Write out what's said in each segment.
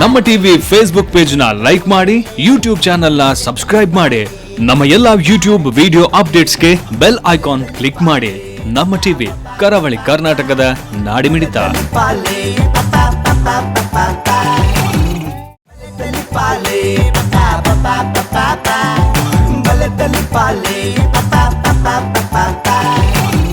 ನಮ್ಮ TV Facebook page ನ like ಮಾಡಿ, ಯೂಟ್ಯೂಬ್ ಚಾನೆಲ್ ನ ಸಬ್ಸ್ಕ್ರೈಬ್ ಮಾಡಿ. ನಮ್ಮ ಎಲ್ಲಾ ಯೂಟ್ಯೂಬ್ ವಿಡಿಯೋ ಅಪ್ಡೇಟ್ಸ್ಗೆ ಬೆಲ್ ಐಕಾನ್ ಕ್ಲಿಕ್ ಮಾಡಿ. ನಮ್ಮ ಟಿವಿ ಕರಾವಳಿ ಕರ್ನಾಟಕದ ನಾಡಿಮಿಡಿತ.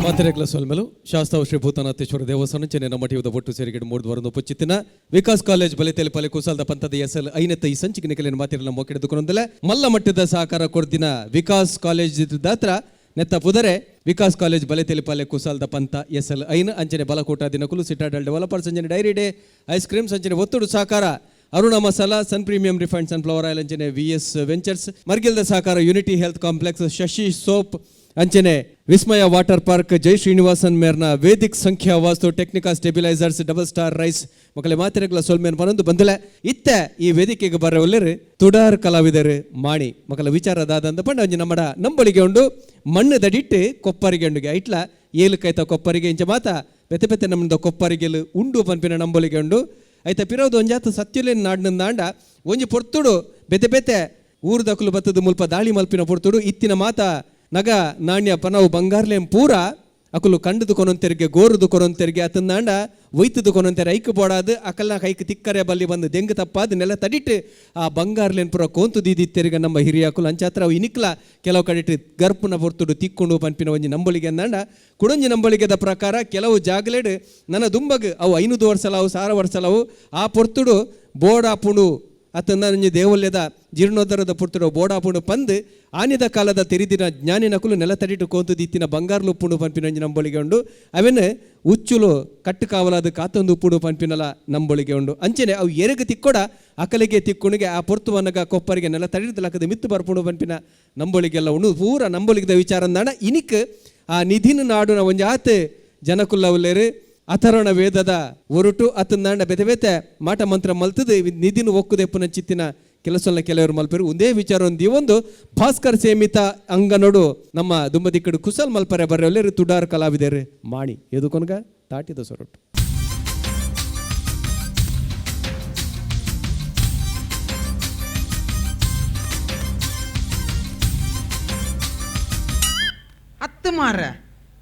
ಮಾತೆರೆಗ್ಲ ಸೊಲ್ಮೆಲು ಶಾಸ್ತಾವ ಶ್ರೀ ಭೂತನಾಥೇಶ್ವರ ದೇವಸ್ಥಾನ ಚೆನ್ನೈ ನಮ್ಮ ಟಿವಿದ ಒಟ್ಟು ಸೇರಿಕೆಡು 3 ವಾರದ ಪುಚ್ಚಿತ್ತಿನ ವಿಕಾಸ್ ಕಾಲೇಜ್ ಬಲೆತೆಲೆ ಪಲೆ ಕುಸಾಲದ ಪಂತದ ಎಸ್ಎಲ್ ಐನತ್ತ ಈ ಸಂಚಿಕೆ ನಿಕಲಿನ ಮಾತಿರಲ್ಲ ಮೊಕ್ಕೆಡುಕೊಂಡಲೆ ಮಲ್ಲ ಮಟ್ಟದ ಸಹಕಾರ ಕೊಡ್ದಿನ ವಿಕಾಸ್ ಕಾಲೇಜ್ ದಾತ್ರ ನೆತ್ತ ಪುದರೆ ವಿಕಾಸ್ ಕಾಲೇಜ್ ಬಲೆತೆಲೆ ಪಲೆ ಕುಸಾಲದ ಪಂತ ಎಸ್ಎಲ್ ಐನ ಅಂಚನೆ ಬಲಕೋಟ ದಿನಕುಲು ಸಿಟಾಡಲ್ ಡೆವಲಪರ್ಸ್ ಅಂಚನೆ ಡೈರಿ ಡೇ ಐಸ್ ಕ್ರೀಮ್ಸ್ ಅಂಚನೆ ಒತ್ತುಡು ಸಹಕಾರ Aruna masala sun premium refined sunflower oil ಅಂಚನೆ ವಿಎಸ್ ವೆಂಚರ್ಸ್ ಮರ್ಗಿಲ್ದ ಸಹಕಾರ unity health complex Shashi soap ಅಂಚನೆ ವಿಸ್ಮಯ ವಾಟರ್ ಪಾರ್ಕ್ ಜೈ ಶ್ರೀನಿವಾಸನ್ ಮೇರ್ನ Vedic Sankhya Vastu Technica stabilisers double star rice ಮಕ್ಕಳ ಮಾತಿರಗ್ಲ ಸೊಲ್ಮೇನ್ ಬರಂದು ಬಂದಲೆ ಇತ್ತೆ ಈ ವೇದಿಕೆಗೆ ಬರ ಒಳ್ಳೆರು ತುಡಾರ್ ಕಲಾವಿದರು ಮಾಣಿ ಮಕ್ಕಳ ವಿಚಾರದಾದಂತ ಪಂಡ ಒಂಜಿ ನಮ್ಮಡ ನಂಬಳಿಗೆ ಉಂಡು ಮಣ್ಣು ದಡಿಟ್ಟು ಕೊಪ್ಪರಿಗೆ ಉಂಡುಗೆ ಐಟ್ಲ ಏಲು ಕೈತ ಕೊಪ್ಪರಿಗೆ ಇಂಚ ಮಾತ ಬೆತೆ ಬೆತೆ ನಮ್ಮದ ಕೊಪ್ಪರಿಗೆಲು ಉಂಡು ಪಂಪಿನ ನಂಬಳಿಗೆ ಉಂಡು ಐತ ಪಿರೋದು ಒಂಜಾತು ಸತ್ಯುಲೇನ್ ನಾಡ್ನಂದಾಂಡ ಒಂಜಿ ಪೊರ್ತುಡು ಬೆತೆ ಬೆತೆ ಊರ್ದಕುಲು ಬತ್ತದ ಮುಲ್ಪ ದಾಳಿ ಮಲ್ಪಿನ ಪೊರ್ತುಡು ಇತ್ತಿನ ಮಾತ ನಗ ನಾಣ್ಯ ಪನವು ಬಂಗಾರ್ಲೇಂ ಪೂರ ಅಕುಲು ಕಂಡದು ಕೊನೊಂತೆರಿಗೆ ಗೋರುದು ಕೊನೊಂತೆರಿಗೆ ಅತಂದಾಂಡ ಒಯ್ತದು ಕೊನೊಂತೆರೆ ಐಕ್ ಬೋಡಾದು ಅಕಲ್ನ ಐಕ್ ತಿಕ್ಕರೆ ಬಲ್ಲಿ ಬಂದು ದೆಂಗ್ ತಪ್ಪಾದ ನೆಲ ತಡಿಟ್ಟು ಆ ಬಂಗಾರ್ಲೇನ್ ಪೂರ ಕೋಂತು ದೀದಿತ್ತೆರಿಗೆ ನಮ್ಮ ಹಿರಿಯಕುಲು ಅಂಚಾತ್ರ ಅವು ಇನಿಕ್ಲ ಕೆಲವು ಕಡಿಟ್ಟು ಗರ್ಪುನ ಪೊರ್ತುಡು ತಿಕ್ಕೊಂಡು ಪಂಪಿನ ಒಂಜಿ ನಂಬಳಿಗೆ ಅಂದಾಂಡ ಕುಡೊಂಜಿ ನಂಬಳಿಗೆದ ಪ್ರಕಾರ ಕೆಲವು ಜಾಗಲೇಡು ನನ್ನ ದುಂಬಗ್ ಅವು 500 ವರ್ಷಲವು 1000 ವರ್ಷಲವು ಆ ಪೊರ್ತುಡು ಬೋಡಾಪುಣು ಅತಂದ ದೇವಲ್ಯದ ಜೀರ್ಣೋದ್ಧರದ ಪುರ್ತುಡು ಬೋಡಾಪುಣು ಪಂದು ಆನಿದ ಕಾಲದ ತೆರಿದಿನ ಜ್ಞಾನಿನಕುಲು ನೆಲ ತಡಿಟು ಕೋಂತು ದಿತ್ತಿನ ಬಂಗಾರ್ಲು ಉಪ್ಪುಂಡು ಪಂಪಿನಂಜಿ ನಂಬಳಿಗೆ ಉಂಡು ಅವೇನು ಉಚ್ಚುಲು ಕಟ್ಟು ಕಾವಲಾದ ಕಾತೊಂದು ಉಪ್ಪುಡು ಪಂಪಿನಲ ನಂಬಳಿಗೆ ಉಂಡು ಅಂಚನೆ ಅವು ಎರೆಗೆ ತಿಕ್ಕೊಡ ಅಕಲಿಗೆ ತಿಕ್ಕುಣಿಗೆ ಆ ಪೊರ್ತುವನ್ನಗ ಕೊಪ್ಪರಿಗೆ ನೆಲ ತಡಿದ ಲಕ್ಕದ ಮಿತ್ತು ಬರ್ಪುಂಡು ಪಂಪಿನ ನಂಬಳಿಗೆಲ್ಲ ಉಣ್ಣು ಪೂರ ನಂಬಳಿಗದ ವಿಚಾರ ಅಂದಾಣ ಇನಿಕ್ ಆ ನಿಧಿನ ನಾಡುನ ಒಂಜಾತ್ ಜನಕುಲ್ಲ ಉಲ್ಲೇರು ಅಥರ್ವಣ ವೇದದ ಒರುಟು ಅತಂದಾಂಡ ಬೆತೆ ಬೆತೆ ಮಾಟ ಮಂತ್ರ ಮಲ್ತದು ನಿಧಿನ ಒಕ್ಕುದೆಪ್ಪುನ ಚಿತ್ತಿನ ಕೆಲಸಲ್ಲ ಕೆಲವರು ಮಲ್ಪರು ಒಂದೇ ವಿಚಾರ ಒಂದು ಭಾಸ್ಕರ್ ಸೇಮಿತ ಅಂಗನೋಡು ನಮ್ಮ ದುಂಬದಿಕ್ಕಡು ಕುಸಲ್ ಮಲ್ಪರೆ ಬರ್ರೆ ತುಡಾರ್ ಕಲಾವಿದರು ಮಾಣಿ ಎದುಕೊನ್ಗ ತಾಟಿದ ಸೊರಟು ಅತ್ತ ಮಾರ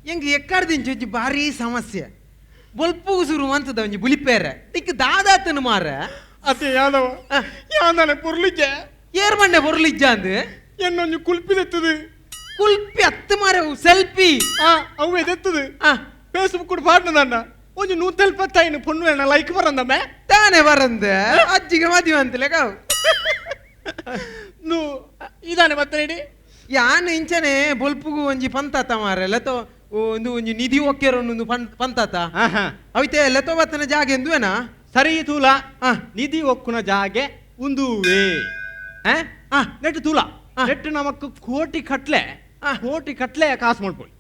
ಹೆಂಗೆ ಎಕ್ಕಾಡ್ದಿಂಚಿ ಭಾರಿ ಸಮಸ್ಯೆ ಬೊಲ್ಪು ಶುರು ಅಂತದ ಒಂಜಿ ಬುಲಿಪೇರ ನಿಕ್ ದಾದಾತನ ಮಾರ ಅತ್ತೆ ಯಾದವ ಯಾದನೆ ಪೊರ್ಲಿಜ್ಜೆ ಏರ್ ಮಂಡೆ ಪೊರ್ಲಿಜ್ಜ ಅಂದ್ ಎನ್ನೊಂದು ಕುಲ್ಪಿದೆತ್ತದು ಕುಲ್ಪಿ ಅತ್ತ ಮಾರ ಸೆಲ್ಫಿ ಅವು ಎದೆತ್ತದು ಫೇಸ್ಬುಕ್ ಕೂಡ ಪಾಡ್ನದಣ್ಣ ಒಂದು 140 ಪೊಣ್ಣು ಎಣ್ಣ ಲೈಕ್ ಬರಂದಮ್ಮೆ ತಾನೇ ಬರಂದ ಅಜ್ಜಿಗೆ ಮದುವೆ ಅಂತಲೇ ಕಾವು ನೂ ಇದಾನೆ ಬತ್ತನೇಡಿ ಯಾನು ಇಂಚನೆ ಬೊಲ್ಪುಗು ಒಂಜಿ ಪಂತಾತ ಮಾರ ಲತೋ ಒಂದು ಒಂಜಿ ನಿಧಿ ಒಕ್ಕೆರ ಒಂದು ಪಂತಾತ ಅವಿತೆ ಲತೋ ಬತ್ತನ ಜಾಗ ಎಂದುವೇನಾ ಸರಿ ತೂಲ ನಿಧಿ ಒಕ್ಕುನ ಜಾಗೆ ಉಂದುವೇ ನೆಟ್ಟು ತೂಲ ನೆಟ್ಟು ನಮಕ್ ಕೋಟಿ ಕಟ್ಲೆ ಕಾಸು ಮಾಡ್ಕೊಳ್ಳಿ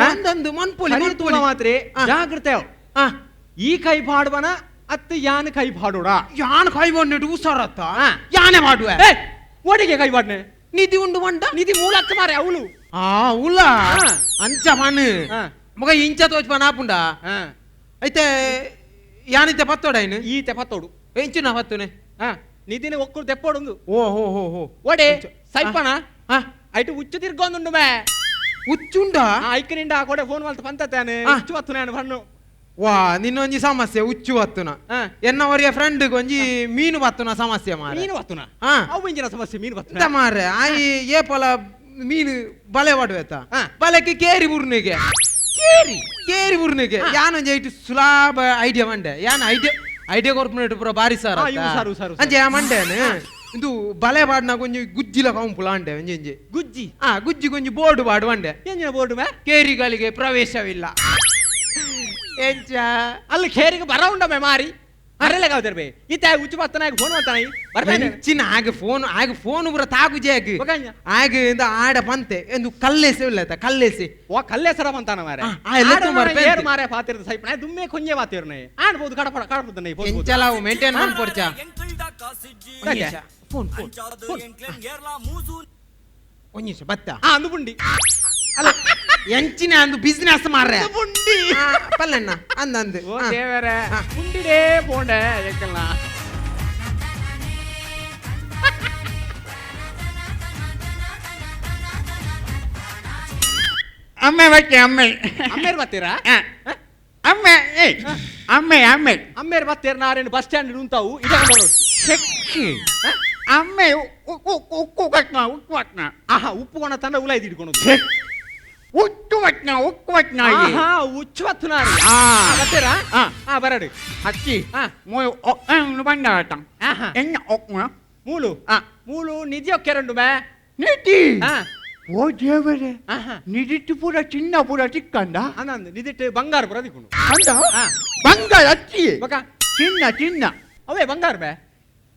ಒಂದೊಂದು ಮನ್ಪೊಲಿ ಮಾತ್ರ ಜಾಗ್ರತೆ ಈ ಕೈ ಪಾಡುವನ ಅತ್ತ ಯಾನ್ ಕೈ ಪಾಡೋಡ ಯಾನ್ ಕೈ ಬಂದಿಟ್ಟು ಉಸಾರತ್ತ ಯಾನೆ ಮಾಡುವೆ ಓಡಿಗೆ ಕೈ ಪಾಡ್ನೆ ನಿಧಿ ಉಂಡು ಮಂಡ ನಿಧಿ ಮೂಲಕ್ಕ ಮಾರೆ ಅವಳು ಉಲ್ಲ ಅಂಚ ಮಣ್ಣು ಮಗ ಇಂಚ ತೋಚ್ ಪನ ಆಪುಂಡ ಐತೆ ಯಾನಿತ್ತೆ ಪತ್ತೋಡ ಇನ್ನು ಈತೆ ಪತ್ತೋಡು ಎಂಚಿನ ಪತ್ತುನೆ ನಿಧಿನ ಒಕ್ಕರು ತೆಪ್ಪೋಡು ಓ ಹೋ ಹೋ ಹೋ ಓಡೆ ಸೈಪಣ ಐಟು ಉಚ್ಚು ತಿರ್ಗೊಂದುಂಡು ಮೇ ಉಚ್ಚುಂಡ ಐಕನಿಂದ ಆ ಕೊಡೆ ಫೋನ್ ಮಾಡ್ತಾ ಪಂತಾನೆ ಉಚ್ಚು ಹತ್ತು ನಾನು ಬಣ್ಣು ವಾ ನಿನ್ನೊಂಜಿ ಸಮಸ್ಯೆ ಉಚ್ಚು ಹತ್ತುನ ಎನ್ನವರಿಯ ಫ್ರೆಂಡ್ ಒಂಜಿ ಮೀನು ಬತ್ತುನ ಸಮಸ್ಯೆ ಮಾರ ಮೀನು ಬತ್ತುನ ಅವು ಇಂಜಿನ ಸಮಸ್ಯೆ ಮೀನು ಬತ್ತುನ ಮಾರ ಆಯಿ ಏಪಲ ಮೀನು ಬಲೆ ಪಡುವೆತ ಬಲೆಗೆ ಕೇರಿ ಬುರ್ನಿಗೆ ಕೇರಿ ಬುರ್ನಿಗೆ ಯಾನೊಂಜಿ ಐಟು ಸುಲಭ ಐಡಿಯಾ ಮಂಡೆ ಯಾನ ಐಡಿಯಾ ಕೊರ್ಪುನೇಟ್ ಪೂರ ಬಾರಿ ಸಾರ ಅಂಜೆ ಆ ಮಂಡೇನು ಇದು ಬಲೆ ಪಾಡ್ನಾಗ ಒಂಜಿ ಗುಜ್ಜಿಲ ಕಂಪುಲ ಅಂಡೆ ಒಂಜಿ ಗುಜ್ಜಿ ಗುಜ್ಜಿ ಕೊಂಜಿ ಬೋರ್ಡ್ ಪಾಡು ಅಂಡೆ ಎಂಜಿನ ಬೋರ್ಡ್ ಮೇ ಕೇರಿಗಳಿಗೆ ಪ್ರವೇಶವಿಲ್ಲ ಎಂಚ ಅಲ್ಲಿ ಖೇರಿಗೆ ಬರ ಉಂಡಮೆ ಮಾರಿ ಅರೆಲ್ಲ ಕಾವ್ತಿರ್ಬೇ ಇತ್ತೆ ಉಚ್ಚು ಬತ್ತನ ಫೋನ್ ಮಾಡ್ತಾನೆ ಬರ್ತಾನೆ ಚಿನ್ನ ಆಗ ಫೋನ್ ಪೂರ ತಾಗುಜೆ ಆಗ ಇಂದ ಆಡ ಪಂತೆ ಎಂದು ಕಲ್ಲೇಸೆ ಇಲ್ಲತ ಕಲ್ಲೇಸೆ ಓ ಕಲ್ಲೇಸರ ಬಂತಾನ ಮಾರೆ ಏರ್ ಮಾರೆ ಪಾತಿರ್ದ ಸೈಪನೆ ದುಮ್ಮೆ ಕೊಂಜೆ ಪಾತಿರ್ನೆ ಆಡ್ಬೋದು ಕಡಪದನೆ ಎಂಚಲಾವು ಮೇಂಟೈನ್ ಮಾಡಿ ಪೋರ್ಚ ಫೋನ್ ಒಂಜಿ ಬತ್ತ ಅಂದು ಪುಂಡಿ ಅಲ್ಲ ಎಂಚಿನ ಅಂದು ಬಿಸ್ನೆಸ್ ಮಾರ್ರೆ ಮುಂಡಿ ಪಲ್ಲೆಣ್ಣ ಅಂದಂದು ಓ ದೇವರೇ ಮುಂಡಿಡೇ ಪೋಂಡೆ ಏಕಲ್ಲ ಅಮ್ಮೆ ಬಟ್ಟೆ ಅಮ್ಮೆ ಅಮ್ಮೇರ್ ಬರ್ತೀರಾ ಅಮ್ಮೆ ಅಮ್ಮೆ ಅಮ್ಮೆ ಅಮ್ಮೇರ್ ಬರ್ತೀರ ನಾರೇನು ಬಸ್ ಸ್ಟ್ಯಾಂಡ್ ಉಂಟಾವು ಇಡಕೊಂಡು ಅಮ್ಮೆ ಉಕ್ಕು ಕಟ್ನ ಉಕ್ಕು ಕಟ್ನ ಆಹಾ ಉಪ್ಪು ಕೊಣ ತಂಡ ಉಲ ಇದ್ದಿಡ್ಕೊಂಡು ಉಕ್ಕು ಕಟ್ನ ಉಕ್ಕು ಕಟ್ನ ಆಹಾ ಉಚ್ಚು ಬತ್ತು ನಾರಿ ಬರ್ತೀರಾ ಬರಡಿ ಅಕ್ಕಿ ಹಾ ಬಂದ ಆಹಾ ಎನ್ನ ಒಕ್ಕು ಮೂಲು ಮೂಲು ನಿಧಿಯೊಕ್ಕೆ ಎರಡು ಮೇ ನೀತಿ ಹಾ ಓ ದೇವರೇ ಆಹಾ ನಿದಿಟ್ಟು ಪೂರ ಚಿನ್ನ ಪೂರ ಚಿಕ್ಕಂದ ಅನ್ನಂದು ನಿಧಿಟ್ಟು ಬಂಗಾರ ಪುರ ದಿಕ್ಕೊಂಡು ಅಂದ ಹಾ ಬಂಗಾರ ಅಕ್ಕಿ ಬಕ ಚಿನ್ನ ಚಿನ್ನ ಅವೇ ಬಂಗಾರ ಬೇ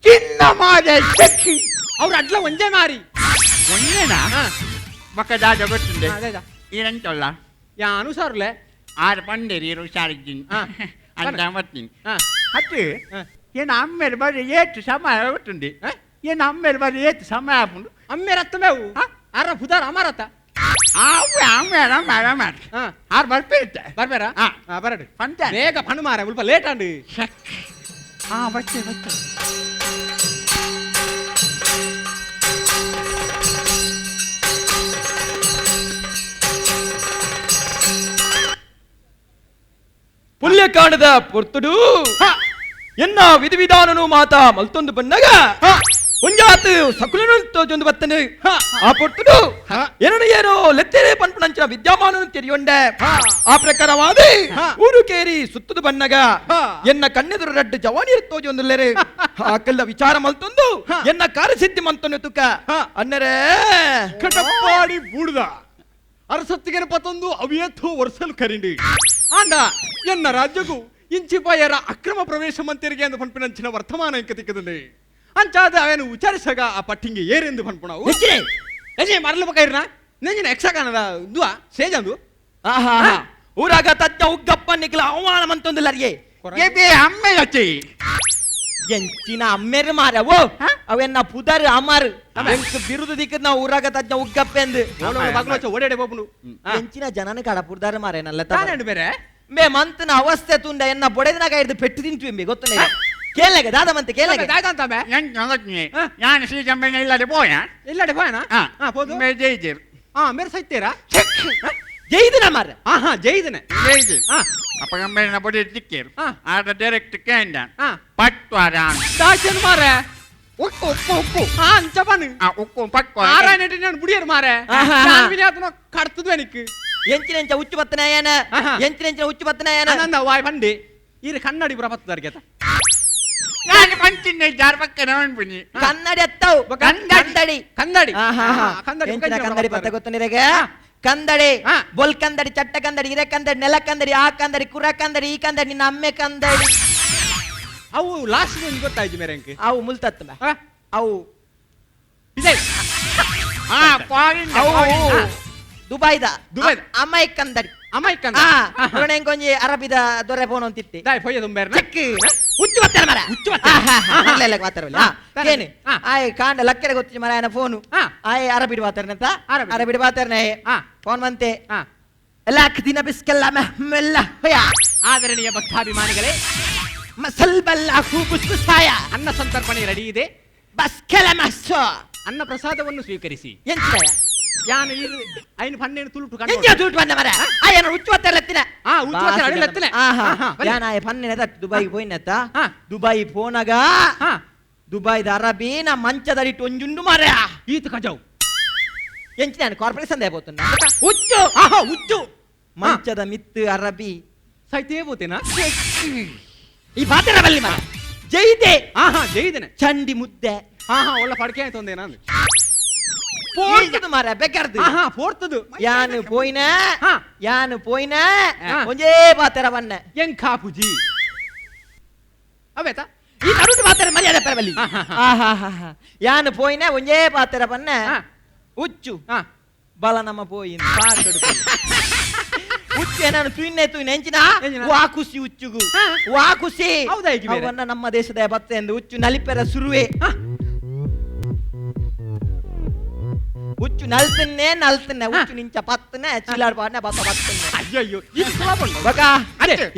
ಚಿನ್ನ ಮಾದೆ ಸೆಕ್ಕಿ ಅವ್ರ ಅಡ್ಲ ಒಂದೇ ಮಾರಿ ಒಂದೇನಾ ಹಾ ಮಕ್ಕದಾದ ಗೊತ್ತುಂಡೆ ಅದೇದ ಏನಂತಲ್ಲ ಯಾ ಅನುಸಾರಲೆ ಆರು ಪಂಡೇರಿ ಹುಷಾರಿದ್ದೀನಿ ಹಾ. ಅಂತ ಬರ್ತೀನಿ ಹಾ ಹತ್ತು ಹಾ. ಏನು ಅಮ್ಮೇಲೆ ಬರೀ ಏತು ಸಮಯ ಗೊತ್ತುಂಡಿ ಏನು ಅಮ್ಮೇಲೆ ಬರೀ ಏತು ಸಮಯ ಆಪುಂಡು ಅಮ್ಮೆ ರತ್ತ ಮೇವು ಅರ ಬುಧಾರ ಅಮರತ ಆವೆ ಆಮೇಲೆ ಆಮೇಲೆ ಆಮೇಲೆ ಹಾ ಆರು ಬರ್ಪೇರುತ್ತೆ ಬರ್ಬೇರ ಹಾ. ಬರಡಿ ಪಂಚ ಬೇಗ ಪಣ್ಣು ಮಾರ ಸ್ವಲ್ಪ ಲೇಟ್ ಅಂಡು ಬಚ್ಚೆ ಬಚ್ಚೆ ಪುಣ್ಯಕಾಂಡದ ಪೊರ್ತುಡು ಎನ್ನ ವಿಧಿವಿಧಾನನು ಮಾತ ಮಲ್ತೊಂದು ಬಂದಾಗ ಒಂಜಾತು ಸಕುಲನು ಜೊಂದು ಬತ್ತನು ಆ ಪೊರ್ತುಡು ಏನೋ ಲೆತ್ತರೆ ಪನ್ಪುಣಂಚಿನ ವಿದ್ಯಮಾನನು ತೆರಿಯೊಂಡೆ ಆ ಪ್ರಕಾರವಾದ ಊರು ಕೇರಿ ಸುತ್ತದು ಬನ್ನಗ ಎನ್ನ ಕಣ್ಣೆದುರು ರಡ್ಡು ಜವಾನಿ ತೋಜೊಂದುಲ್ಲೆರೆ ಆಕಲ್ಲ ವಿಚಾರ ಮಲ್ತೊಂದು ಎನ್ನ ಕಾರ್ಯಸಿದ್ಧಿ ಮಂತೊಂದು ತುಕ ಅನ್ನರೇ ಕಟಪ್ಪಾಡಿ ಬೂಡ್ದ ಅರಸತ್ತಿಗೆ ಪತ್ತೊಂದು ಅವಿಯತ್ತು ವರ್ಷಲು ಕರಿಂಡಿ ಆಂಡ ಎನ್ನ ರಾಜ್ಯಗೂ ಇಂಚಿಪಾಯರ ಅಕ್ರಮ ಪ್ರವೇಶ ಮಂತ್ರಿಗೆ ಎಂದು ಪನ್ಪಿನಂಚಿನ ವರ್ತಮಾನ ಇಂಕ ತಿಕ್ಕದಂಡೆ ಅಂಚಾದ ಅವನು ವಿಚಾರಿಸಾಗ ಆ ಪಟ್ಟಿಂಗೆ ಏರೆಂದು ಪನ್ಪುಣವು ಎಜೆ ಮರಲು ಬಕೈರ್ನ ನೆಂಜಿನ ಯಕ್ಷಗಾನದ ದುವಾ ಸೇಜಂದು ಆಹಾ ಊರಾಗ ತಜ್ಜ ಉಗ್ಗಪ್ಪ ನಿಖಲ ಅವಮಾನ ಮಂತೊಂದುಲ್ಲರಿಯೇ ಏಬೇ ಅಮ್ಮೆ ಹಚ್ಚಿ ಎಂಚಿನ ಅಮ್ಮೆರು ಮಾರವೋ ಅವೆನ್ನ ಪುದರ್ ಅಮರ್ ಎಂಕ್ ಬಿರುದು ದಿಕ್ಕದ ನಾವು ಊರಾಗ ತಜ್ಜ ಉಗ್ಗಪ್ಪೆಂದು ಬಗ್ಲೋಚ ಓಡಾಡೆ ಬೋಪುನು ಎಂಚಿನ ಜನನ ಕಡ ಪುರ್ದಾರ ಮಾರೆ ನಲ್ಲ ತಾನೇಂಡು ಬೇರೆ ಮೇ ಮಂತನ ಅವಸ್ಥೆ ತುಂಡ ಎನ್ನ ಬೊಡೆದನಾಗ ಹಿಡಿದು ಪೆಟ್ಟು ತಿಂತು ಎಂಬಿ ಗೊತ್ತಿಲ್ಲ ಕೇಳಗ ದಾದ ಮಂತೆ ಕೇಳಗ ದಾಯ್ತಂತ ಮೇ ನಾನು ಶ್ರೀ ಜಂಬೆನ ಇಲ್ಲದೆ ಪೋಯ ಇಲ್ಲಡೆ ಹೋಯನಾ ಹೋದು ಜೈಜೀರ್ ಮೇರೆ ಸೈತೀರಾ ಜೈದಿನ ಮಾರ ಆಹಾ ಜೈದನೆ ಜೈಜೀರ್ ಅಪ್ಪ ಗಂಬೆನ ಬಡಿ ತಿಕ್ಕೇರು ಆದ ಡೈರೆಕ್ಟ್ ಕೇಂಡ ಪಟ್ವಾರ ದಾಚನ್ ಮಾರೆ ಉಕ್ಕು ಉಕ್ಕು ಉಕ್ಕು ಅಂಚಪನು ಉಕ್ಕು ಪಟ್ವಾರ ಆರಾನೆಟ್ಟಿ ನಾನು ಬುಡಿಯರ್ ಮಾರೆ ನಾನು ವಿನ್ಯಾತನ ಕಡ್ತದ್ವೆ ನಿಕ್ಕು ಎಂಚಿನ ಉಚ್ಚು ಬತ್ತನ ಏನ ಎಂಚಿನ ಉಚ್ಚು ಬತ್ತನ ಏನ ನಂದ ವಾಯ್ ಬಂಡಿ ಈರು ಕನ್ನಡಿ ಬುರ ಬತ್ತದಾರ್ಗೆತ ನಾನು ಬಂತೀನಿ ಜಾರ್ ಪಕ್ಕ ನೋಡ್ಬಿನಿ ಕನ್ನಡಿ ಅತ್ತವು ಕನ್ನಡಿ ಕನ್ನಡಿ ಕನ್ನಡಿ ಎಂಚಿನ ಕನ್ನಡಿ ಬತ್ತ ಗೊತ್ತ ನಿರಗೆ ಕಂದಡಿ ಬೊಲ್ ಕಂದಡಿ ಚಟ್ಟ ಕಂದಡಿ ಇರೆ ಕಂದಡಿ ನೆಲ ಕಂದಡಿ ಆ ಕಂದಡಿ ಕುರ ಕಂದಡಿ ಈ ಕಂದಡಿ ನಿನ್ನ ಅಮ್ಮೆ ಕಂದಡಿ ಅವು ಲಾಸ್ಟ್ ನಿಮ್ಗೆ ಗೊತ್ತಾಯ್ತು ಮೇರೆ ಅಂಕೆ ಅವು ಮುಲ್ತತ್ತ ಅವು ಅವು ದುಬೈದ ದುಬೈದ. ಅಮ್ಮೈ ಕಂದಡಿ ಅಮ್ಮಾಯಿ ಕಂದ ಕೊಂಜಿ ಅರಬಿದ ದೊರೆ ಫೋನ್ ಅಂತಿತ್ತೆ ದಾಯ್ ಪೊಯ್ಯ ತುಂಬೇರ್ನ ಹುಚ್ಚು ಬತ್ತಾರ ಮರ ಹುಚ್ಚು ಬತ್ತಾರ. ಮಾತಾಡಲ್ಲ ಹಾ, ಏನು ಆಯ್ ಕಾಂಡ ಲಕ್ಕರೆ ಗೊತ್ತಿಲ್ಲ ಮರ ಆಯನ ಫೋನು ಹಾ. ಆಯ್ ಅರಬಿಡ್ ಬಾತಾರನಂತ ಅರಬಿಡ್. ಅರಬಿಡ್ ಬಾತಾರನೆ ಹಾ. ಫೋನ್ ಬಂತೆ ಹಾ. ಲಾಕ್ ದಿನ ಬಿಸ್ಕೆಲ್ಲ ಮೆಲ್ಲ ಹೊಯ ಆದರಣೀಯ ಭಕ್ತಾಭಿಮಾನಿಗಳೇ ಮಸಲ್ ಬಲ್ಲ ಹೂಬುಸ್ಸಾಯ ಅನ್ನ ಸಂತರ್ಪಣೆ ರೆಡಿ ಇದೆ ಬಸ್ಕೆಲ ಮಸ್ಸೋ ಅನ್ನ ಪ್ರಸಾದವನ್ನು ಸ್ವೀಕರಿಸಿ ಎಂಚಿನ ಯಾನು ಇರು ಐನು ಪನ್ನೇನು ತುಳುಟು ಎಂಚಿನ ತೂಟ್ ಬಂದ ಮರ ಆಯನ ಹುಚ್ಚು ಬತ್ತಾರ ಲತ್ತಿನ ಉಚ್ಚುವತ್ತರ ಅಡಿಲತ್ತಿನ ಯಾನ ಆಯ ಪನ್ನೆನ ದುಬೈ ಹೋಯ್ನತ್ತ ಹಾ. ದುಬೈ ಫೋನಗ ದುಬೈದ ಅರಬಿನ ಮಂಚದಡಿಟ್ಟು ಒಂಜುಂಡು ಮರ ಈತ ಕಜಾವ್ ಎಂಚಿನ ಕಾರ್ಪೊರೇಷನ್ ದೇ ಹೋತುನ್ನ ಹುಚ್ಚು ಹುಚ್ಚು ಮಂಚದ ಮಿತ್ತು ಅರಬಿ ಸೈತೇ ಬೋತೇನಾ ಈ ಪಾತ್ರ ಬಲ್ಲಿ ಮರ ಜೈದೆ ಜೈದನೆ ಚಂಡಿ ಮುದ್ದೆ ಒಳ್ಳೆ ಪಡ್ಕೆ ಆಯ್ತು ಒಂದೇ ನಾನು ಪೋರ್ತದು ಮರ ಬೇಕಾರ್ದು ಫೋರ್ತದು ಯಾನು ಪೋಯ್ನ ಹಾ. ಯಾನು ಪೋಯ್ನ ಹಾ. ಒಂಜೇ ಪಾತ್ರ ಬನ್ನ ಹೆಂಗ್ ಕಾಪುಜಿ ಅವೇತಾ ಈ ನಡುಟು ಪಾತ್ರ ಮರ್ಯಾದೆ ಪರಬಲ್ಲಿ ಯಾನು ಪೋಯ್ನ ಒಂಜೇ ಪಾತ್ರ ಬನ್ನ ಹುಚ್ಚು ಬಲ ನಮ್ಮ ಪೋಯಿನ್ ಹುಚ್ಚು ಏನಾನು ತುಯ್ನೆ ಎಂಚಿನ ಎಂಚಿನ? ವಾ ಖುಷಿ ಹುಚ್ಚುಗು ವಾ ಖುಷಿ ಹೌದಾ ಈಗ ಬೇರೆ? ಅವನ್ನ ನಮ್ಮ ದೇಶದ ಬತ್ತೆ ಎಂದು ಹುಚ್ಚು ನಲಿಪೆರ ಸುರುವೆ ಹುಚ್ಚು ఉచ్చు నల్తున్నే ఉచ్చు నించ పత్తనే చిల్లాడు పాడిన బత పత్తనే అయ్యయ్యో ఇది సులభం ఒక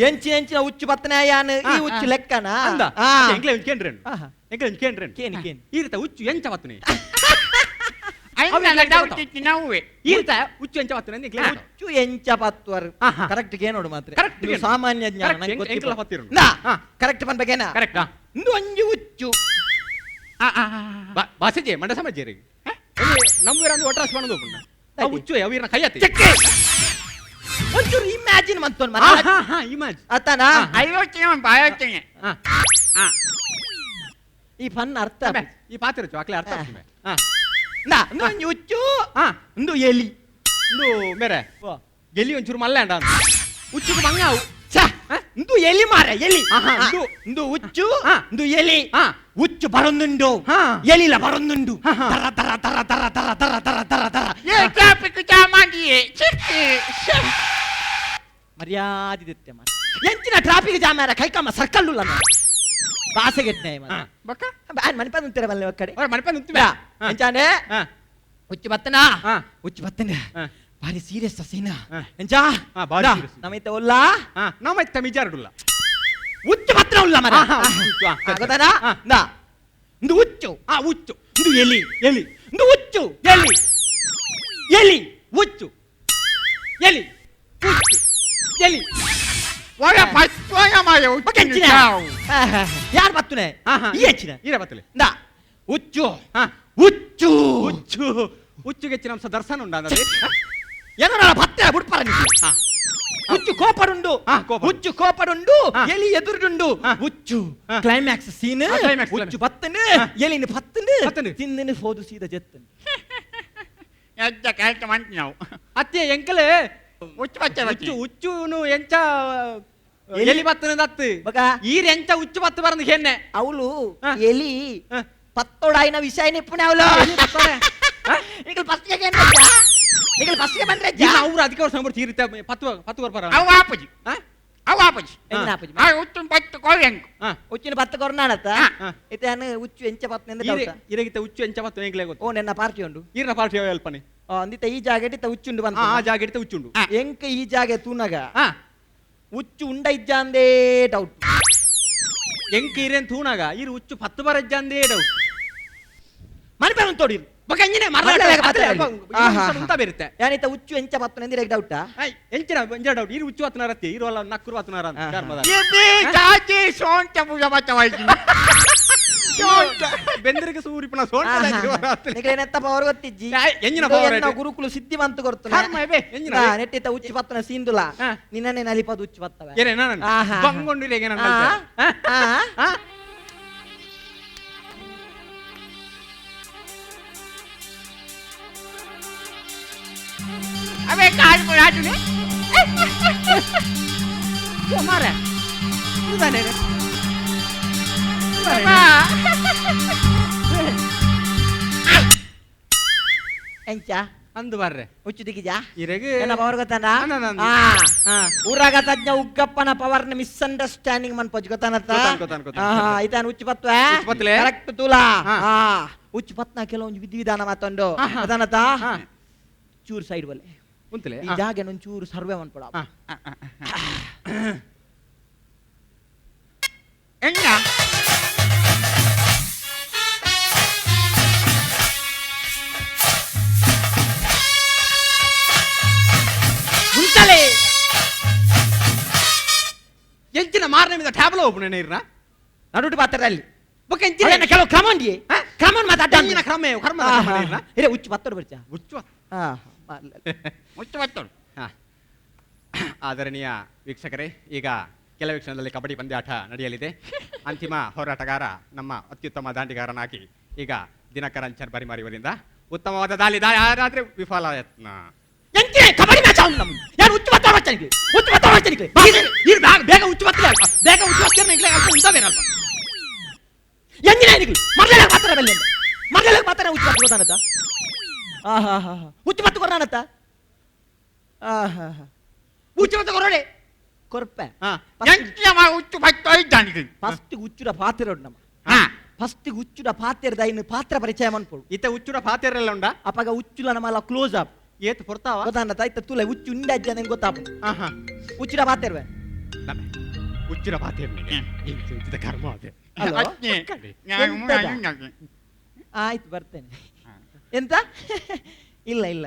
ఎంచిన ఉచ్చు పత్తనే అయ్యాను ఈ ఉచ్చు లెక్కనా ಅಂದ ఆ. ಎಂಕ್ಲೆ ಕೇಂದ್ರೇನು ಆಹಾ. ಎಂಕ್ಲೆ ಕೇಂದ್ರೇನು ಕೇನ್. ಈರಿತ ಹುಚ್ಚು ಎಂಚ ಬತ್ತನೆ ಐನಲ್ಲ ಡೌಟ್ ಇತ್ತು ನಾವೇ ಈರಿತ ಹುಚ್ಚು ಎಂಚ ಬತ್ತನೆ ಅಂತ ಎಂಕ್ಲೆ ఉచ్చు ఎంచ పత్వరు ಆಹಾ. కరెక్ట్ గేనోడు మాత్రం Correct ಇದು ಗೇನು. ಸಾಮಾನ್ಯ ಜ್ಞಾನ Correct. ನಂಗೆ ಗೊತ್ತಿಲ್ಲ. ಎಂಕ್ಲ ಪತ್ತಿರು. ನಾ ಹಾ. ಕರೆಕ್ಟ್ ಪನ್ಬೇಕೇನಾ ಕರೆಕ್ಟ್ ಇಂದು ಒಂಜಿ ಉಚ್ಚು ಬಾಸಜೆ ಮಂಡ ಸಮಾಜರಿ ನಮ್ಮೂರನ್ನು ಒಟ್ರಾಸ್ ಮಾಡೋದು ಪುಣ್ಣ ಆ ಹುಚ್ಚು ಅವೀರನ ಕೈಯತ್ತೆ ಚೆಕ್ಕೆ ಒಂಚೂರು ಇಮ್ಯಾಜಿನ್ ಮಂತೋನ್ ಮರ ಇಮಾಜ್ ಅತನ ಐವತ್ತಿನ ಬಾಯೋತ್ತಿನ ಈ ಫನ್ ಅರ್ಥ ಈ ಪಾತ್ರ ಅಕ್ಲೆ ಅರ್ಥ ಆಗ್ತದೆ ನಾ ಇಂದು ಒಂಜಿ ಉಚ್ಚು ಹಾ ಇಂದು ಎಲಿ ಇಂದು ಮೇರೆ ಗೆಲ್ಲಿ ಒಂಚೂರು ಮಲ್ಲೆ ಅಂಡ ಹುಚ್ಚುಗೆ ಮಂಗಾವು ಛ ಇಂದು ಎಲಿ ಮಾರೆ ಎಲಿ ಆಹಾ, ಇಂದು ಉಚ್ಚು ಹಾ. ಇಂದು ಎಲಿ ಹಾ. ಉಚ್ಚು ಬರೊಂದುಂಡು ಹಾ. ಎಲಿಲ ಬರೊಂದುಂಡು ಹಾ, ಹಾ. ತರ ತರ ತರ ತರ ತರ ತರ ತರ ತರ ತರ ಏ ಟ್ರಾಫಿಕ್ ಜಾಮ್ ಆಗಿಯೇ ಚಿಕ್ಕಿ ಮರ್ಯಾದೆ ದಿತ್ತೆ ಮಾರ ಎಂಚಿನ ಟ್ರಾಫಿಕ್ ಜಾಮ್ ಯಾರ ಕೈಕಮ್ಮ ಸರ್ಕಲ್ ಉಲ್ಲ ಬಾಸೆಗೆಟ್ನೆ ಬಕ್ಕ ಬ್ಯಾನ್ ಮನಿಪದ ಉಂತಿರ ಬಲ್ಲೆ ಒಕ್ಕಡೆ ಅವ್ರ ಮನೆ ನಿಂತು ಎಂಚಾನೆ ಉಚ್ಚು ಬತ್ತನ ಹಾ. ಉಚ್ಚು ಬತ್ತನ ಹಾ. ಭಾರಿ ಸೀರಿಯಸ್ ಸೀನ ಹಾ. ಎಂಚಾ ಹಾ, ಭಾರಿ serious. ನಮೈತೆ ಒಲ್ಲ ನಮ್ಮೈತೆ ಮಿಜಾರ್ಡುಲ್ಲ ಉಚ್ಚು ಬತ್ತನ ಉಲ್ಲ ಮರ ಹಾ, ಉಚ್ಚು, ಹಾ. ಗೊತ್ತಾನಾ ಹಾ. ನಾ ಇಂದು ಉಚ್ಚು ಹುಚ್ಚು ಇಂದು ಎಲಿ ಎಲಿ ಇಂದು ಉಚ್ಚು ಎಲಿ ಎಲಿ ಹುಚ್ಚು ಎಲಿ ಹುಚ್ಚು ಎಲಿ ಒಳ ಪಚ್ಚೋಯ ಮಾಯ ಕೆಂಚಿನ ಯಾರು ಬತ್ತುನೆ ಆಹಾ. ಈ ಹೆಚ್ಚಿನ ಈರ ಬತ್ತಲೆ ನಾ ಉಚ್ಚು ಹಾ. ಉಚ್ಚು ಹುಚ್ಚು ಹುಚ್ಚುಗೆ ಹೆಚ್ಚಿನ ದರ್ಶನ ಉಂಡ ಅಂದ್ರೆ ಏನೋ ಭತ್ತ ಬಿಡ್ಪಾರ ನೀವು ಹುಚ್ಚು ಕೋಪಡುಂಡು ಹಾ, ಕೋಪ. ಹುಚ್ಚು ಕೋಪಡುಂಡು ಹಾ. ಎಲಿ ಎದುರುಡುಂಡು ಹಾ. ಹುಚ್ಚು ಹಾ. ಕ್ಲೈಮ್ಯಾಕ್ಸ್ ಸೀನ್ ಹಾ, climax, ಹುಚ್ಚು climax. ಬತ್ತನು ಹಾ. ಎಲಿನ ಪತ್ತನು ಪತ್ತನು. ತಿಂದನು ಹೋದು ಸೀದಾ ಜತ್ತನು ಎಜ್ಜ ಕರೆಕ್ಟ್ ಮಾಡ್ತೀವಿ ನಾವು ಅತ್ತೆ ಎಂಕಲೆ ಹುಚ್ಚು ಬಚ್ಚ ಹುಚ್ಚು ಹುಚ್ಚುನು ಎಂಚ ಎಲಿ. ಎಲಿ ಬತ್ತನ ದತ್ತು ಬಗ ಈರ್ ಎಂಚ ಹುಚ್ಚು ಬತ್ತ ಬರಂದ ಹೆನ್ನೆ ಅವಳು ಹಾ. ಎಲಿ ಹಾ. ಪತ್ತೋಡಾಯಿನ ವಿಷಯ ನಿಪ್ಪುಣೆ ಅವಳು ಎಲಿ ಬತ್ತೋಡೆ. ಹಾ? ಈಗ ಫಸ್ಟ್ಗೆ ಈಗ ಫಸ್ಟ್ಗೆ ಬಂದ್ರೆ ಅವ್ರು ಅದಕ್ಕೆ ಅವ್ರು ಸಂಬರ್ತಿ ಇರುತ್ತೆ ಪತ್ತು ಬರ್ಬಾರ ಅವ ಆಪಜಿ ಅವ ಆಪಜಿ ಎಂಗಿನ ಆಪಜಿ? ಆ ಹುಚ್ಚು ಬಚ್ಚ ಕೋಯಂಗ್ ಉಚ್ಚಿನ ಪತ್ತ ಕೊರ್ನಾಡತ್ತ ಹಾ. ಇತೇನು ಉಚ್ಚು ಎಂಚ ಪತ್ತನೆಂದು ಡೌಟ ಇರಗಿತ್ತ ಹುಚ್ಚು ಎಂಚ ಬತ್ತ ಎಂಗ್ಲೇ ಗೊತ್ತು ಓ ನೆನ್ನ ಪಾರ್ಟಿ ಉಂಡು ಈರ್ನ ಪಾರ್ಟಿ ಅಲ್ಪನೆ ಅಂದಿತ ಈ ಜಾಗ ಇತ್ತ ಉಚ್ಚುಂಡು ಬಂತ ಆ ಜಾಗ ಇಡ್ತೆ ಹುಚ್ಚುಂಡು ಎಂಕ ಈ ಜಾಗ ತೂನಗ ಹಾ ಉಚ್ಚು ಉಂಡ ಇಜ್ಜಾಂದೇ ಡೌಟ್ ಎಂಕ ಇರೇನ್ ತೂನಾಗ ಈರು ಹುಚ್ಚು ಪತ್ತು ಬರಜ್ಜ ಅಂದೇ ಡೌಟ್ ಮನೆ ಬೇರೆ ತೋಡಿರು ಬಕಂಜಿನೆ ಉಂತ ಬೇರುತ್ತೆ ಯಾನಿತ ಉಚ್ಚು ಎಂಚ ಪತ್ತನೆಂದು ಡೌಟಾ ಎಂಚಿನ ಡೌಟ್ ಈರು ಹುಚ್ಚು ಹತ್ತನಾರ ಅತ್ತಿ ಇರು ಅಲ್ಲ ನಕ್ಕರು ಹತ್ತನಾರ ಅಂತ ಧರ್ಮದ ಎದೆ ಚಾಚಿ ಸೋಂಟ ಪೂಜಾ ಬಚ್ಚವಾಯ್ತು ಬೆಂದರಿಗೆ ಸೂರಿಪುನ ನೆತ್ತ ಪವರ್ ಗೊತ್ತಿಜ್ಜಿ ಎಂಜಿನ power ಐತೆ? ಗುರುಕುಲು ಸಿದ್ಧಿವಂತ ಕೊಡ್ತಾನೆ ಕರ್ಮ ಬೇ ಎಂಜಿನ ನೆಟ್ಟಿತ ಉಚ್ಚು ಪತ್ತನ ಸೀಂದುಲ ಹಾ. ನಿನ್ನೆ ನಲಿಪದ ಉಚ್ಚು ಪತ್ತವೆ ಏನೇ ನಾನು ಆಹಾ. ಬಂಗೊಂಡಿರಿ ಹೇಗೆ ನನ್ನ ಅವೇ ಕಾಡು ರಾಜುನೆ ಮಾರ ಎಂಚ ಅಂದು ಬರ್ರೆ ಉಚ್ಚು ದಿಗಿಜಾ ಇರೆಗೆ ಏನ ಪವರ್ ಗೊತ್ತಾನ ಅನನಂದು. ಹಾ. ಊರಾಗ ತಜ್ಞ ಉಗ್ಗಪ್ಪನ ಪವರ್ ನ ಮಿಸ್ಅಂಡರ್ಸ್ಟ್ಯಾಂಡಿಂಗ್ ಮನ್ಪೋಜ್ ಗೊತ್ತಾನತ್ತ ಗೊತ್ತಾನ್. ಇತಾನ ಉಚ್ಚು ಪತ್ವೆ ಉಚ್ಚು ಪತ್ಲೆ? ಕರೆಕ್ಟ್ ತೂಲಾ ಹಾ. ಉಚ್ಚು ಪತ್ನ ಕೆಲವೊಂದು ವಿಧಿವಿಧಾನ ಮಾತೊಂದು ಆಹಾ. ಗೊತ್ತಾನತ್ತ ಹಾ. ಚೂರು ಸೈಡ್ ಬಲೆ ಉಂತಲೆ ಈ ಜಾಗ ಒಂಚೂರು ಸರ್ವೆ ಮನ್ಪಡ ಎಂಗ ಮುಂಚಲೆ ಎಂಚಿನ ಮಾರನೇ మీద ಟ್ಯಾಬ್ಲೋ ಓಪನ್ ನೀರ್ನ ನಡುಟು ಪಾತ್ರಲ್ಲಿ ಬಕ ಎಂಚಿನ ಅದೇನ ಕೆಲವು ಕ್ರಮ ಉಂಡಿ ಕ್ರಮ ಮಾತಾಡ ಎಂಚಿನ ಕ್ರಮ ಕರ್ಮ ನೀರ್ನ ಇರೇ ಉಚ್ಚು ಪತ್ತೋಡು ಬರ್ಚಾ ಹುಚ್ಚು ಮುಚ್ಚು ಬಚ್ಚೋಡು ಹಾ. ಆದರಣೀಯ ವೀಕ್ಷಕರೇ ಈಗ ಕೆಲವೇ ಕ್ಷಣದಲ್ಲಿ ಕಬಡ್ಡಿ ಪಂದ್ಯಾಟ ನಡೆಯಲಿದೆ ಅಂತಿಮ ಹೋರಾಟಗಾರ ನಮ್ಮ ಅತ್ಯುತ್ತಮ ದಾಂಡಿಗಾರನಾಗಿ ಈಗ ದಿನಕರಂಚನ್ ಬರಿಮಾರಿವರಿಂದ ಉತ್ತಮವಾದ ದಾಳಿದಾದ್ರೆ ವಿಫಲ ಯತ್ನ ಎಂತಿನ ಕಬಡ್ಡಿ ಮ್ಯಾಚ್ ಆಗುದು ನಮ್ದು ಯಾರು ಉಚ್ಚು ಪತ್ತ ಬರ್ಚಾನಿಗೆ ಉಚ್ಚು ಪತ್ತ ಬರ್ಚಾನಿಗೆ ಬೇಗ ಉಚ್ಚು ಪತ್ತಲೆ ಬೇಗ ಉಚ್ಚು ಪತ್ತಲೆ ನಿಗ್ಲೆ ಅಲ್ಪ ಉಂಟ ಬೇರಲ್ಪ ಎಂದಿನ ನಿಗ್ಲಿ ಮರ್ಲೆಲ್ಲ ಮಾತ್ರ ಬೆಲ್ಲ ಮರ್ಲೆಲ್ಲ ಮಾತ್ರ ಉಚ್ಚು ಪತ್ತ ಗೊತ್ತಾನತ್ತ ಆಹಾ ಉಚ್ಚು ಪತ್ತ ಕೊರ್ನಾನತ್ತ ಆಹಾ ಉಚ್ಚು ಪತ್ತ ಕೊರೋಡೆ ಕೊರ್ಪೆ ಹಾ. ಎಂಚಿನ ಹುಚ್ಚು ಬಚ್ಚ ಇದ್ದಾನಿಗೆ ಫಸ್ಟ್ ಉಚ್ಚುರ ಪಾತ್ರ ನಮ್ಮ ಹಾ ಫಸ್ಟ್ ಉಚ್ಚುಡ ಪಾತ್ರದ ಇನ್ನು ಪಾತ್ರ ಪರಿಚಯ ಮನ್ಪೊಡು ಇತ್ತ ಉಚ್ಚುಡ ಪಾತೆರೆಲ್ಲ ಉಂಡ ಅಪ್ಪಗ ಉಚ್ಚುಲ ನಮ್ಮಲ್ಲ ಕ್ಲೋಸ್ ಅಪ್ ಏತ್ ಪೊರ್ತಾವ ಗೊತ್ತಾಂಡ ತಾಯ್ತ ತುಲೆ ಉಚ್ಚು ಉಂಡಜ್ಜ ನಂಗೆ ಗೊತ್ತಾಪ ಆಹಾ ಉಚ್ಚುಡ ಪಾತೆರ್ವೆ ನಮ್ಮೆ ಉಚ್ಚುಡ ಪಾತೆರ್ನಿಗೆ ಇಂಚಿದ ಕರ್ಮ ಅದೇ ಹಲೋ ಅಜ್ಜಿ ಆಯ್ತು ಬರ್ತೇನೆ ಎಂತ ಇಲ್ಲ ಇಲ್ಲ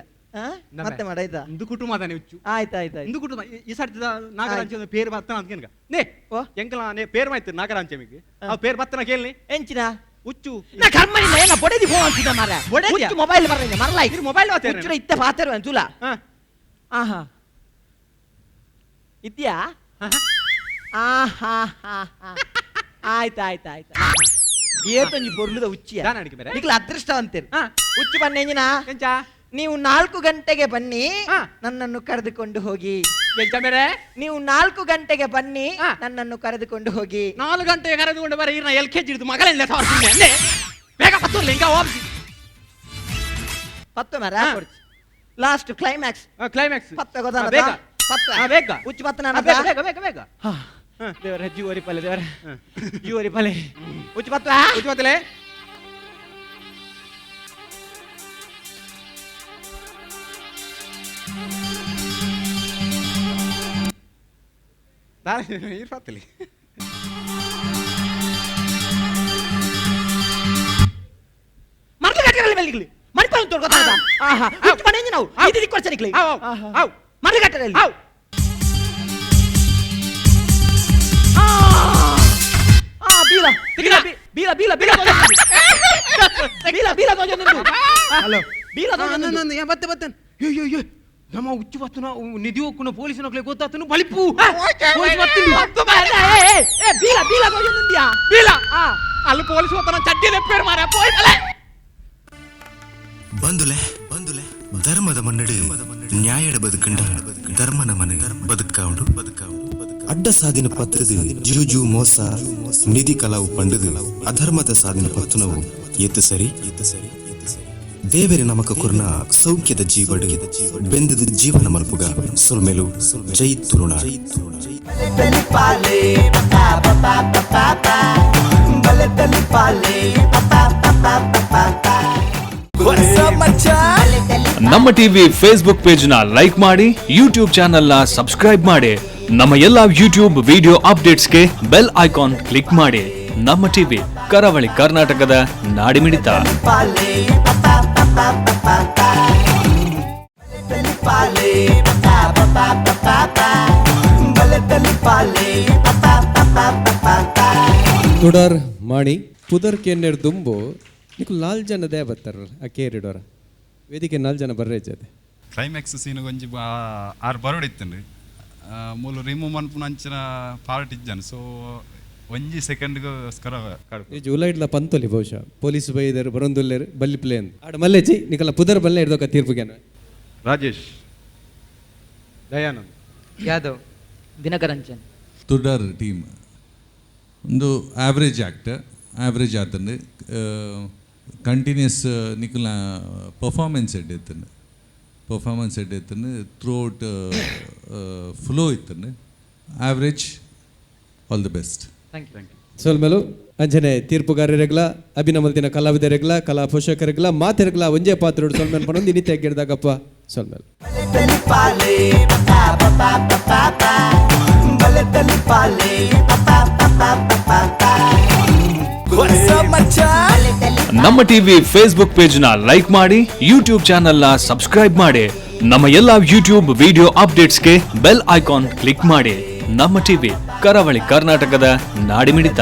ಮತ್ತೆ ಮಾಡಾಯ್ತಾ ಇಂದು ಕುಟುಂಬದ ಉಚ್ಚು ಆಯ್ತು ಆಯ್ತು ಆಯ್ತು ಇಂದು ಕುಟುಂಬ ಈ ಸರ್ತಿದ ನಾಗರಾಂಚ ಪೇರು ಬತ್ತನ ಅಂತ ಕೇನ್ಗ ನೇ ಓ ಎಂಕಲ ನೇ ಪೇರು ಮಾಯ್ತು ನಾಗರಾಂಚಮಿಗೆ ಆ ಪೇರು ಬತ್ತನ ಕೇಳ್ನಿ ಎಂಚಿನ ಉಚ್ಚು ನಾ ಕರ್ಮನಿಂದ ಏನ ಬೊಡೆದಿ ಫೋನ್ ಅಂತಿದ್ದ ಮಾರ ಬೊಡೆದಿಯಾ? ಉಚ್ಚು ಮೊಬೈಲ್ ಬರಲಿಲ್ಲ ಮರಲಾಯ್ ಇದು ಮೊಬೈಲ್ ಮಾತೇನೆ ಉಚ್ಚುಡ ಇತ್ತ ಪಾತೆರ್ವೆ ತುಲ ಹಾ ಆಹಾ ಇದ್ಯಾ ಆಹಾ ಆಯ್ತು ಆಯ್ತು ಆಯ್ತು ಏತೊಂಜಿ ಬೊರ್ಲುದ ಉಚ್ಚಿಯ ದಾನ ಅಡಿಕೆ ಬೇರೆ ನಿಕ್ಲ ಅದೃಷ್ಟವಂತೇರು ಹಾ ಉಚ್ಚು ಬನ್ನೆಂಜಿನ ಎಂಚ ನೀವು 4 ಗಂಟೆಗೆ ಬನ್ನಿ ಹಾ. ನನ್ನನ್ನು ಕರೆದುಕೊಂಡು ಹೋಗಿ ಎಂಚ ಬೇರೆ ನೀವು 4 ಗಂಟೆಗೆ ಬನ್ನಿ ಹಾ. ನನ್ನನ್ನು ಕರೆದುಕೊಂಡು ಹೋಗಿ 4 ಗಂಟೆಗೆ ಕರೆದುಕೊಂಡು ಬರ ಇರ್ನ LKG ಹಿಡಿದು ಮಗಳೆಲ್ಲ ಸಾವರ್ಸಿದ್ದೆ ಬೇಗ ಪತ್ತೂರ್ಲಿ ಹಿಂಗ ವಾಪಸಿ ಪತ್ತು ಮರ ಲಾಸ್ಟ್ ಕ್ಲೈಮ್ಯಾಕ್ಸ್ ಕ್ಲೈಮ್ಯಾಕ್ಸ್ ಪತ್ತ ಗೊತ್ತಾನ ಬೇಗ ಪತ್ತ ಬೇಗ ಉಚ್ಚು ಪತ್ತ ಬೇಗ ಬೇಗ ಬೇಗ ಬೇಗ ದೇವರ ಜೀವರಿ ಪಲೆ ದೇವರ ಜೀವರಿ ಪಲೆ ಉಚ್ಚು ಪತ್ತ ಉಚ್ಚು ಬತ್ತಲೆ ಇರ್ಪತ್ತಲಿ ಮರ್ಲು ಕಟ್ಟರಲ್ಲಿ ಮೆಲ್ಲಿಗ್ಲಿ ಮಣಿಪಾಲ ತೋಡ್ ಗೊತ್ತಾದ ಆಹಾ ಉಚ್ಚು ಬನ್ನೆಂಜಿ ನಾವು ಇದಕ್ಕೆ ಕೊಡ್ಸನಿಕ್ಲಿ ಆವ್ ಮರ್ಲು ಕಟ್ಟರಲ್ಲಿ ಆವ್ ಬೀಲ ಬೀಲ ಬೀಲ ಬೀಲ ಬೀಲ ಬೀಲ ಬೀಲ ಹಲೋ ಬೀಲ ಬತ್ತೆ ಬತ್ತೆ ಅಯ್ಯೋ ನಮ್ಮ ಉಚ್ಚು ಬತ್ತನ ನಿಧಿ ಹೋಗ್ಕೊಂಡು ಪೊಲೀಸ್ ಗೊತ್ತಾತನು ಬಲಿಪು ಬೀಲ ಬೀಲ ಬೀಲ ಅಲ್ಲಿ ಪೊಲೀಸ್ ಹೋಗ್ತಾನ ಚಡ್ಡಿ ರೆಪ್ಪೇರು ಮಾರ ಪೋಯ್ತಲೆ ಬಂದುಲೆ ಬಂದುಲೆ ಧರ್ಮದ ಮನ್ನಡೆ ನ್ಯಾಯದ ಬದುಕಂಡ ಧರ್ಮನ ಮನೆ ಬದುಕಾವುದು ಅಡ್ಡ ಸಾಧಿನ ಪತ್ರದ ಜೂಜು ಮೋಸ ನಿಧಿ ಕಲಾವು ಪಂಡದು ಅಧರ್ಮದ ಸಾಧಿನ ಪತ್ತನವು ಎತ್ತು ಸರಿ ದೇವರ ನಮಕ ಕುರ್ನ ಸೌಖ್ಯದ ಜೀವಡು ಬೆಂದದ ಜೀವನ ಮಲ್ಪುಗ ಸುಲ್ಮೆಲು ಜೈ ತುಳುನಾಡು ನಮ್ಮ ಟಿವಿ ಫೇಸ್ಬುಕ್ ಪೇಜ್ ನ ಲೈಕ್ ಮಾಡಿ ಯೂಟ್ಯೂಬ್ ಚಾನೆಲ್ ನ ಸಬ್ಸ್ಕ್ರೈಬ್ ಮಾಡಿ ನಮ್ಮ ಎಲ್ಲಾ ಯೂಟ್ಯೂಬ್ ವಿಡಿಯೋ ಅಪ್ಡೇಟ್ಸ್ಗೆ ಬೆಲ್ ಐಕಾನ್ ಕ್ಲಿಕ್ ಮಾಡಿ. ನಮ್ಮ ಟಿವಿ ಕರಾವಳಿ ಕರ್ನಾಟಕದ ನಾಡಿಮಿಡಿತ. ತುಡರ್ ಮಾಡಿ ಪುದರ್ ಕೇನ್ನೆರ್ ದುಂಬು ನಿಕು 4 ಜನ ದೇ ಬತ್ತಾರ ಆ ಕೇರಿಡೋರ ವೇದಿಕೆ 4 ಜನ ಬರ್ರೆ ಜದೆ ಕ್ಲೈಮ್ಯಾಕ್ಸ್ ಸೀನ್ ಗೊಂಜಿ ಆರು ಬರೋಡಿತ್ತಂಡ್ರಿ ಮೂಲು ರಿಮೂವ್ ಮನ್ಪುನಂಚಿನ ಪಾರ್ಟ್ ಇಜ್ಜನ್ ಸೊ ಒಂಜಿ ಸೆಕೆಂಡ್ಗೋಸ್ಕರ ಈ ಜುಲೈ ಇಡ್ಲ ಪಂತೊಲಿ ಬಹುಶಃ ಪೊಲೀಸ್ ಬೈದರ್ ಬರೊಂದುಲ್ಲೇರ್ ಬಲ್ಲಿ ಪ್ಲೇ ಅಂತ ಆಡ ಮಲ್ಲೆಜಿ ನಿಕಲ ಪುದರ್ ಬಲ್ಲೆ ಹಿಡ್ದೋಕ ತೀರ್ಪುಗೆನ ರಾಜೇಶ್ ದಯಾನಂದ್ ಯಾದವ್ ದಿನಕರಂಚನ್ ತುಡರ್ ಟೀಮ್ ಒಂದು ಆವ್ರೇಜ್ ಆ್ಯಕ್ಟರ್ ಆವ್ರೇಜ್ ಆತಂದು ಕಂಟಿನ್ಯೂಸ್ ನಿಕುಲ ಪರ್ಫಾರ್ಮೆನ್ಸ್ ಎಡ್ಡೆತ್ತಂದು ಪರ್ಫಾರ್ಮೆನ್ಸ್ ಎಡ್ಡೆತ್ತಂದು ಥ್ರೂಔಟ್ ಫ್ಲೋ ಇತ್ತಂದು ಆವ್ರೇಜ್ ಆಲ್ ದಿ ಬೆಸ್ಟ್ ಸೋಲ್ಮೇಲು ಅಂಜನೆ ತೀರ್ಪುಗಾರರಿಗ್ಲ ಅಭಿನಮಲ್ತಿನ ಕಲಾವಿದರಿಗ್ಲ ಕಲಾ ಪೋಷಕರಿಗ್ಲ ಮಾತಿರ್ಗ್ಲ ಒಂಜೇ ಪಾತ್ರ ಸೋಲ್ಮೇಲ್ ಪನೊಂದು ಇನಿತೆ ಗೆಡ್ದಾಗಪ್ಪ ಸೋಲ್ಮೇಲ್ ನಮ್ಮ ಟಿವಿ ಫೇಸ್ಬುಕ್ ಪೇಜ್ ನ ಲೈಕ್ ಮಾಡಿ ಯೂಟ್ಯೂಬ್ ಚಾನೆಲ್ ನ ಸಬ್ಸ್ಕ್ರೈಬ್ ಮಾಡಿ ನಮ್ಮ ಎಲ್ಲಾ ಯೂಟ್ಯೂಬ್ ವಿಡಿಯೋ ಅಪ್ಡೇಟ್ಸ್ಗೆ ಬೆಲ್ ಐಕಾನ್ ಕ್ಲಿಕ್ ಮಾಡಿ. ನಮ್ಮ ಟಿವಿ ಕರಾವಳಿ ಕರ್ನಾಟಕದ ನಾಡಿಮಿಡಿತ.